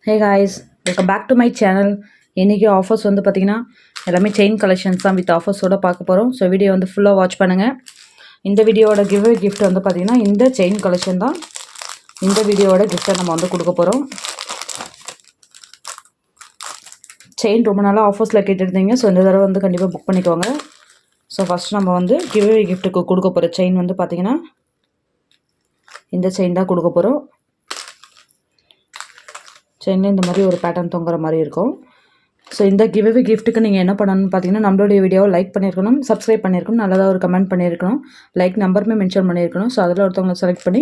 Hey guys, welcome back to my channel. இன்றைக்கி offers வந்து பார்த்திங்கன்னா எல்லாமே செயின் கலெக்ஷன்ஸ் தான் வித் ஆஃபர்ஸோடு பார்க்க போகிறோம். ஸோ வீடியோ வந்து ஃபுல்லாக வாட்ச் பண்ணுங்கள். இந்த வீடியோவோட கிஃப்ட் வந்து பார்த்திங்கன்னா இந்த செயின் கலெக்ஷன் தான். இந்த வீடியோவோட கிஃப்ட்டை நம்ம வந்து கொடுக்க போகிறோம். செயின் ரொம்ப நாளாக ஆஃபர்ஸில் கேட்டுருந்தீங்க. ஸோ இந்த தடவை வந்து கண்டிப்பாக புக் பண்ணிக்கோங்க. ஸோ ஃபஸ்ட் நம்ம வந்து கிஃப்ட்டுக்கு கொடுக்க போகிற செயின் வந்து பார்த்திங்கன்னா இந்த செயின் தான் கொடுக்க போகிறோம். செயினில் இந்த மாதிரி ஒரு பேட்டர்ன் தொங்குற மாதிரி இருக்கும். ஸோ இந்த கிஃப்ட்டுக்கு நீங்கள் என்ன பண்ணணும்னு பார்த்தீங்கன்னா நம்மளுடைய வீடியோவை லைக் பண்ணியிருக்கணும், சப்ஸ்கிரைப் பண்ணியிருக்கணும், நல்லதாக ஒரு கமெண்ட் பண்ணியிருக்கணும், லைக் நம்பருமே மென்ஷன் பண்ணியிருக்கணும். ஸோ அதில் ஒருத்தவங்களை செலக்ட் பண்ணி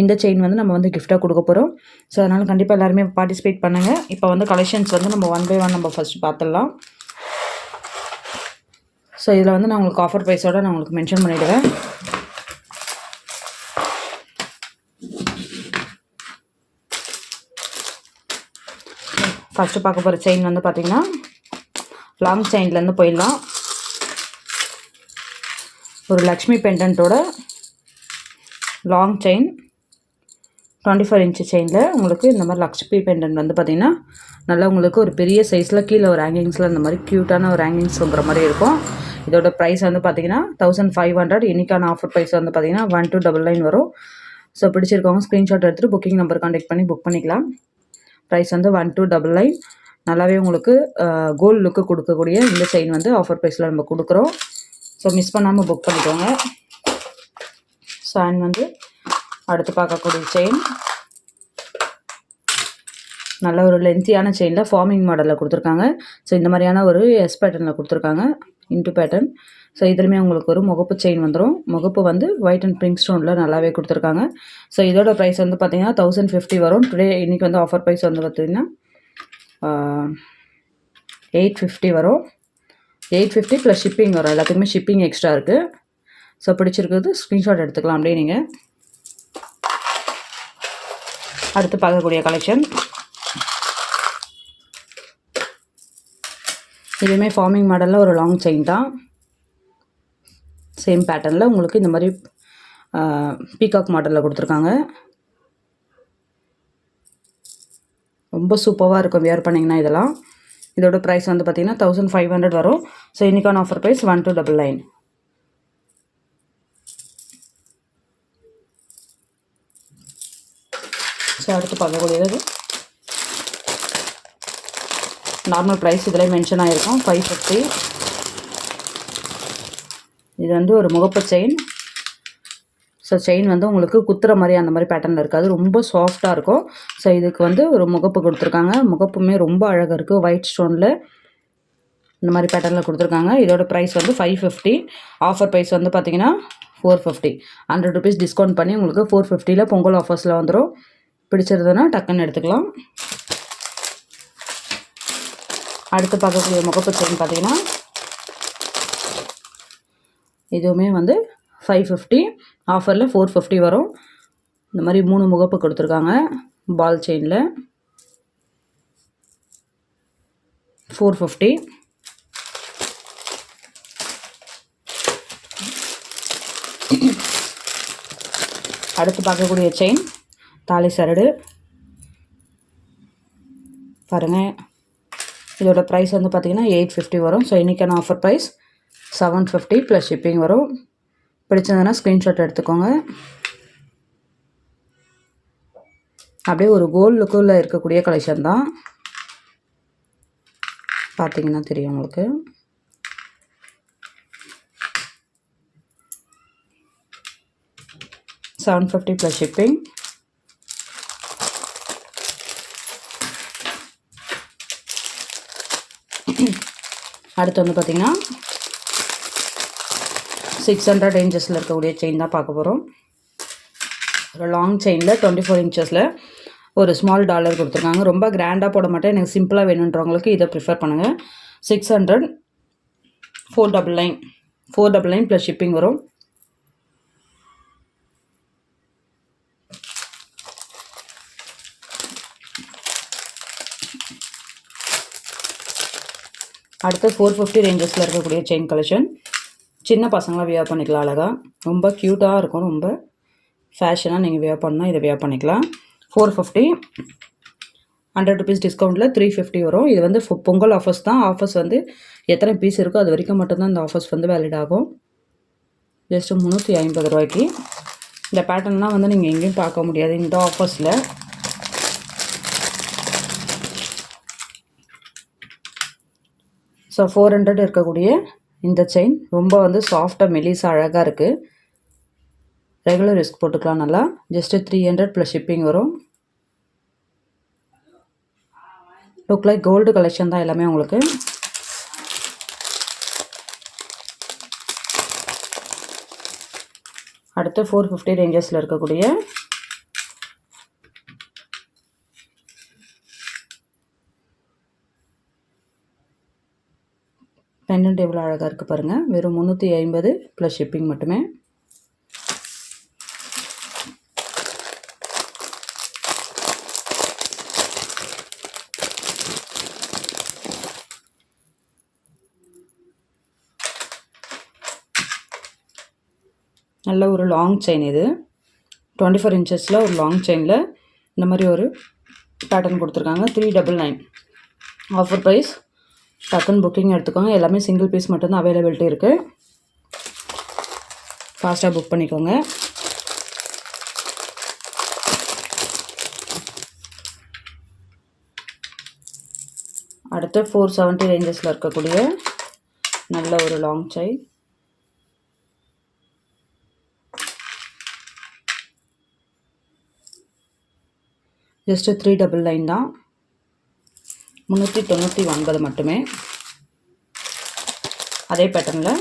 இந்த செயின் வந்து நம்ம வந்து கிஃப்ட்டாக கொடுக்க போகிறோம். ஸோ அதனால் கண்டிப்பாக எல்லாருமே பார்ட்டிசிபேட் பண்ணுங்கள். இப்போ வந்து கலெக்ஷன்ஸ் வந்து நம்ம 1 by 1 நம்ம ஃபஸ்ட்டு பார்த்துடலாம். ஸோ இதில் வந்து நான் உங்களுக்கு ஆஃபர் ப்ரைஸோடு நான் உங்களுக்கு மென்ஷன் பண்ணிவிடுவேன். ஃபஸ்ட்டு பார்க்க போகிற செயின் வந்து பார்த்திங்கன்னா லாங் செயின்லேருந்து போயிடலாம். ஒரு லக்ஷ்மி பெண்டன்ட்டோட லாங் செயின் 24 இன்ச்சு செயினில் உங்களுக்கு இந்த மாதிரி லக்ஷ்மி பெண்டன்ட் வந்து பார்த்திங்கன்னா நல்லா உங்களுக்கு ஒரு பெரிய சைஸில் கீழே ஒரு ஹேங்கிங்ஸில் இந்த மாதிரி க்யூட்டான ஒரு ஹேங்கிங்ஸ் வந்துற மாதிரி இருக்கும். இதோட ப்ரைஸ் வந்து பார்த்திங்கன்னா 1500. இன்றைக்கான ஆஃபர் ப்ரைஸ் வந்து பார்த்திங்கன்னா 1299 வரும். ஸோ பிடிச்சிருக்கவங்க ஸ்க்ரீன்ஷாட் எடுத்துகிட்டு புக்கிங் நம்பர் கான்டெக்ட் பண்ணி புக் பண்ணிக்கலாம். ப்ரைஸ் வந்து 1299. நல்லாவே உங்களுக்கு கோல்டு லுக்கு கொடுக்கக்கூடிய இந்த செயின் வந்து ஆஃபர் ப்ரைஸில் நம்ம கொடுக்குறோம். ஸோ மிஸ் பண்ணாமல் புக் பண்ணிக்கோங்க. ஸோ அண்ட் வந்து அடுத்து பார்க்கக்கூடிய செயின் நல்ல ஒரு லென்த்தியான செயினில் ஃபார்மிங் மாடலில் கொடுத்துருக்காங்க. ஸோ இந்த மாதிரியான ஒரு எஸ் பேட்டர்னில் கொடுத்துருக்காங்க, இன்ட்டு பேட்டர்ன். ஸோ இதுலையுமே உங்களுக்கு ஒரு முகப்பு செயின் வந்துடும். முகப்பு வந்து ஒயிட் அண்ட் பிங்க் ஸ்டோனில் நல்லாவே கொடுத்துருக்காங்க. ஸோ இதோட ப்ரைஸ் வந்து பார்த்திங்கன்னா 1050 வரும். டுடே இன்றைக்கி வந்து ஆஃபர் ப்ரைஸ் வந்து பார்த்திங்கன்னா 850 வரும். 850 ப்ளஸ் ஷிப்பிங் வரும். எல்லாத்துக்குமே ஷிப்பிங் எக்ஸ்ட்ரா இருக்குது. ஸோ பிடிச்சிருக்கிறது ஸ்க்ரீன்ஷாட் எடுத்துக்கலாம் அப்படியே நீங்கள். அடுத்து பார்க்கக்கூடிய கலெக்ஷன் இதுவுமே ஃபார்மிங் மாடலில் ஒரு லாங் செயின் தான். சேம் பேட்டர்னில் உங்களுக்கு இந்த மாதிரி பீகாக் மாடலில் கொடுத்துருக்காங்க. ரொம்ப சூப்பராக இருக்கும் வியர் பண்ணிங்கன்னா இதெல்லாம். இதோட ப்ரைஸ் வந்து பார்த்திங்கன்னா 1500 வரும். ஸோ இன்றைக்கான ஆஃபர் ப்ரைஸ் 1299. ஸோ அடுத்து பார்க்கக்கூடியது நார்மல் ப்ரைஸ் இதில் மென்ஷன் ஆகிருக்கும் 550. இது வந்து ஒரு முகப்பு செயின். ஸோ செயின் வந்து உங்களுக்கு குத்துற மாதிரி அந்த மாதிரி பேட்டர்னில் இருக்காது, ரொம்ப சாஃப்டாக இருக்கும். ஸோ இதுக்கு வந்து ஒரு முகப்பு கொடுத்துருக்காங்க. முகப்புமே ரொம்ப அழகாக இருக்குது, ஒயிட் ஸ்டோனில் இந்த மாதிரி பேட்டர்னில் கொடுத்துருக்காங்க. இதோட ப்ரைஸ் வந்து 550. ஆஃபர் ப்ரைஸ் வந்து பார்த்திங்கன்னா 450. 100 rupees டிஸ்கவுண்ட் பண்ணி உங்களுக்கு 450ல் பொங்கல் ஆஃபர்ஸில் வந்துடும். பிடிச்சிருந்ததுன்னா டக்குன்னு எடுத்துக்கலாம். அடுத்து பார்க்கக்கூடிய முகப்பு செயின் பார்த்திங்கன்னா இதுவுமே வந்து 550. ஆஃபரில் 450 வரும். இந்த மாதிரி 3 முகப்பு கொடுத்துருக்காங்க பால் செயினில் 450. அடுத்து பார்க்கக்கூடிய செயின் தாலி சரடு பாருங்கள். இதோட ப்ரைஸ் வந்து பார்த்திங்கன்னா 850 வரும். ஸோ இன்றைக்கான ஆஃபர் ப்ரைஸ் 750 ப்ளஸ் ஷிப்பிங் வரும். பிடிச்சதுன்னா ஸ்க்ரீன்ஷாட் எடுத்துக்கோங்க. அப்படியே ஒரு கோல்டு லுக்கில் இருக்கக்கூடிய கலெக்ஷன் தான். பார்த்தீங்கன்னா தெரியும் உங்களுக்கு. $750 ப்ளஸ் ஷிப்பிங். அடுத்து வந்து பார்த்திங்கன்னா 600 ரேஞ்சஸில் இருக்கக்கூடிய செயின் தான் பார்க்க போகிறோம். ஒரு லாங் செயினில் 24 இன்ச்சஸில் ஒரு ஸ்மால் டாலர் கொடுத்துருக்காங்க. ரொம்ப கிராண்டாக போட மாட்டேன், எனக்கு சிம்பிளாக வேணுன்றவங்களுக்கு இதை ப்ரிஃபர் பண்ணுங்கள். 600 499 ப்ளஸ் ஷிப்பிங் வரும். அடுத்து 450 ரேஞ்சஸில் இருக்கக்கூடிய செயின் கலெக்ஷன். சின்ன பசங்களாம் வியர் பண்ணிக்கலாம் அழகாக, ரொம்ப க்யூட்டாக இருக்கும். ரொம்ப ஃபேஷனாக நீங்கள் வியர் பண்ணால் இதை வியர் பண்ணிக்கலாம். 450. 100 rupees டிஸ்கவுண்ட்டில் 350 வரும். இது வந்து பொங்கல் ஆஃபர்ஸ் தான். ஆஃபர்ஸ் வந்து எத்தனை பீஸ் இருக்கோ அது வரைக்கும் மட்டும்தான் இந்த ஆஃபர்ஸ் வந்து வேலிட் ஆகும். ஜஸ்ட்டு 350 ரூபாய்க்கு. இந்த பேட்டர்ன்லாம் வந்து நீங்கள் எங்கேயும் பார்க்க முடியாது இந்த ஆஃபர்ஸில். ஸோ 400 இருக்கக்கூடிய இந்த செயின் ரொம்ப வந்து சாஃப்டாக மெலிசாக அழகாக இருக்குது. ரெகுலர் ரிஸ்க் போட்டுக்கலாம் நல்லா. ஜஸ்ட்டு 300 ப்ளஸ் ஷிப்பிங் வரும். லுக் லைக் கோல்டு கலெக்ஷன் தான் எல்லாமே உங்களுக்கு. அடுத்து 450 ரேஞ்சஸில் இருக்கக்கூடிய பெண்டன்ட் எவ்வளோ அழகாக இருக்குது பாருங்கள். வெறும் 350 ப்ளஸ் ஷிப்பிங் மட்டுமே. நல்ல ஒரு லாங் செயின் இது. 24 இன்ச்சஸில் ஒரு லாங் செயினில் இந்த மாதிரி ஒரு பேட்டர்ன் கொடுத்துருக்காங்க. 399 ஆஃபர் ப்ரைஸ். டக்குன்னு புக்கிங் எடுத்துக்கோங்க. எல்லாமே சிங்கிள் பீஸ் மட்டும்தான் அவைலபிலிட்டி இருக்குது. ஃபாஸ்ட்டாக புக் பண்ணிக்கோங்க. அடுத்து 470 ரேஞ்சஸில் இருக்கக்கூடிய நல்ல ஒரு லாங் செயின். ஜஸ்ட்டு 399 தான். 399 மட்டுமே. அதே பேட்டர்னில்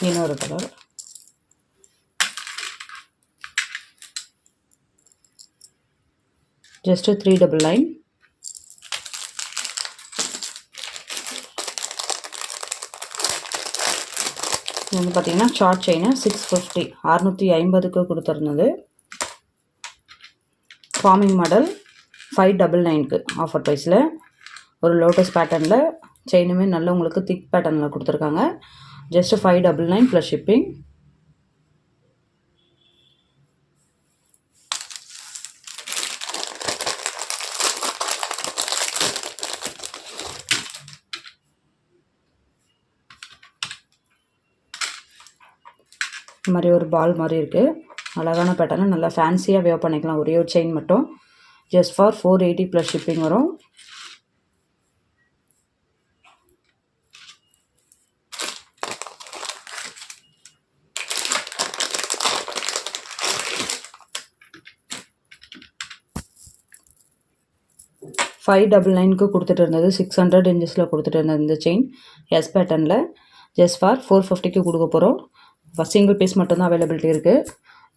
இன்னொரு கலர். ஜஸ்ட்டு 399. இது வந்து பார்த்திங்கன்னா ஷார்ட் செயினு 650 650க்கு கொடுத்துருந்தது. ஃபார்மிங் மாடல் 599க்கு ஆஃபர் ப்ரைஸில் ஒரு லோட்டஸ் பேட்டர்னில் செயினுமே நல்ல உங்களுக்கு திக் பேட்டர்னில் கொடுத்துருக்காங்க. Just 599 plus shipping. இந்த மாதிரி ஒரு பால் மாதிரி இருக்குது. அழகான பேட்டர்னு நல்லா ஃபேன்சியாக வேவ் பண்ணிக்கலாம். ஒரே ஒரு செயின் மட்டும். ஜஸ்ட் ஃபார் 480 ப்ளஸ் ஷிப்பிங் வரும். $599க்கு கொடுத்துட்டு இருந்தது. 600 இன்ச்சஸில் கொடுத்துட்டு இருந்தது இந்த செயின் எஸ் பேட்டர்னில். ஜஸ்ட் ஃபார் 450க்கு கொடுக்க போகிறோம். சிங்கிள் பீஸ் மட்டும்தான் அவைலபிலிட்டி இருக்குது.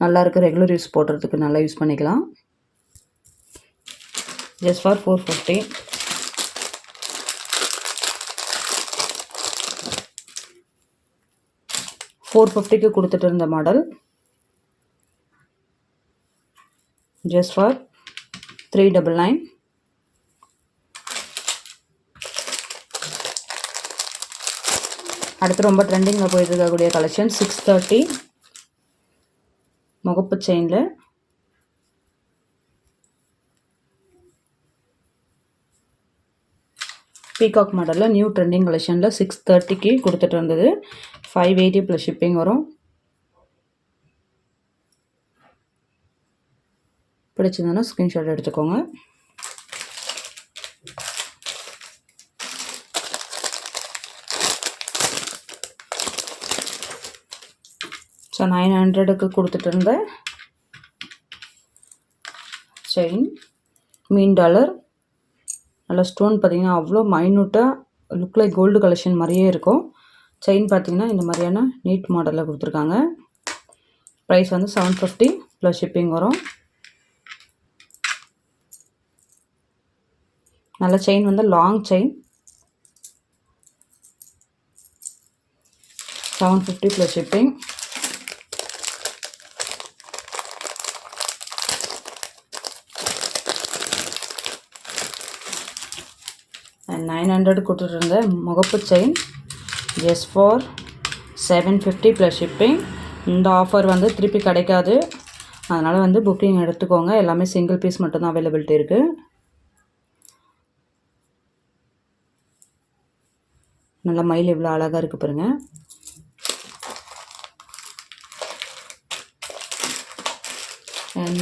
நல்லா இருக்குது. ரெகுலர் யூஸ் போடுறதுக்கு நல்லா யூஸ் பண்ணிக்கலாம். Just for 450. $450க்கு கொடுத்துட்டு இருந்த மாடல் ஜஸ்ட் ஃபார் 399. அடுத்து ரொம்ப ட்ரெண்டிங்கில் போயிட்டு இருக்கக்கூடிய கலெக்ஷன் 630 முகப்பு செயினில் பீகாக் மாடலில் நியூ ட்ரெண்டிங் கலெக்ஷனில் 630க்கு கொடுத்துட்டு இருந்தது. 580 ப்ளஸ் ஷிப்பிங் வரும். பிடிச்சிருந்தோன்னா ஸ்க்ரீன்ஷாட் எடுத்துக்கோங்க. ஸோ 900க்கு கொடுத்துட்டு இருந்த செயின் மீன் டாலர். நல்லா ஸ்டோன் பார்த்திங்கன்னா அவ்வளோ மைன்யூட்டாக லுக் லைக் கோல்டு கலெக்ஷன் மாதிரியே இருக்கும். செயின் பார்த்திங்கன்னா இந்த மாதிரியான நீட் மாடலில் கொடுத்துருக்காங்க. ப்ரைஸ் வந்து 750 ப்ளஸ் ஷிப்பிங் வரும். நல்ல செயின் வந்து long chain. 750 plus shipping. And 900 கொடுத்துட்டு இருந்த முகப்பு chain just for 750 plus shipping. இந்த ஆஃபர் வந்து திருப்பி கிடைக்காது. அதனால் வந்து புக்கிங் எடுத்துக்கோங்க. எல்லாமே சிங்கிள் பீஸ் மட்டும்தான் அவைலபிலிட்டி இருக்குது. நல்லா மயில் எவ்வளோ அழகாக இருக்குது பாருங்கள்.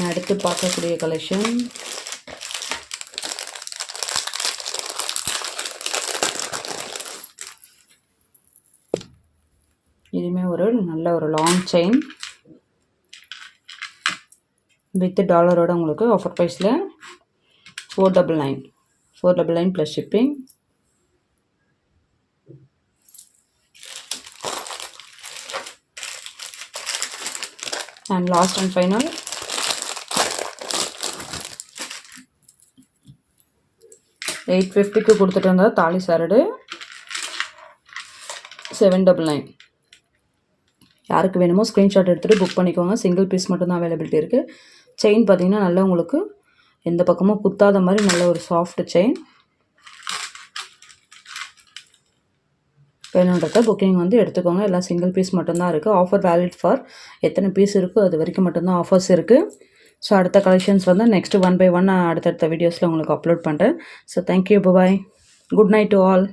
அடுத்து பார்க்கக்கூடிய கலெக்ஷன் இதுவுமே ஒரு நல்ல ஒரு லாங் செயின் வித் டாலரோட உங்களுக்கு ஆஃபர் ப்ரைஸில் 499 plus shipping. And last and final $850 கொடுத்துட்டு இருந்தால் தாலி சாரடு 799. யாருக்கு வேணுமோ ஸ்க்ரீன்ஷாட் எடுத்துகிட்டு புக் பண்ணிக்கோங்க. சிங்கிள் பீஸ் மட்டும்தான் அவைலபிலிட்டி இருக்குது. செயின் பார்த்திங்கன்னா நல்லா உங்களுக்கு எந்த பக்கமும் குத்தாத மாதிரி நல்ல ஒரு சாஃப்ட் செயின். வேணுன்றத புக்கிங் வந்து எடுத்துக்கோங்க. எல்லாம் சிங்கிள் பீஸ் மட்டும்தான் இருக்குது. ஆஃபர் வேலிட் ஃபார் எத்தனை பீஸ் இருக்கோ அது வரைக்கும் மட்டும்தான் ஆஃபர்ஸ் இருக்குது. ஸோ அடுத்த கலெக்ஷன்ஸ் வந்து நெக்ஸ்ட்டு 1 by 1 நான் அடுத்தடுத்த வீடியோஸில் உங்களுக்கு அப்லோட் பண்ணுறேன். So thank you, bye, good night to all.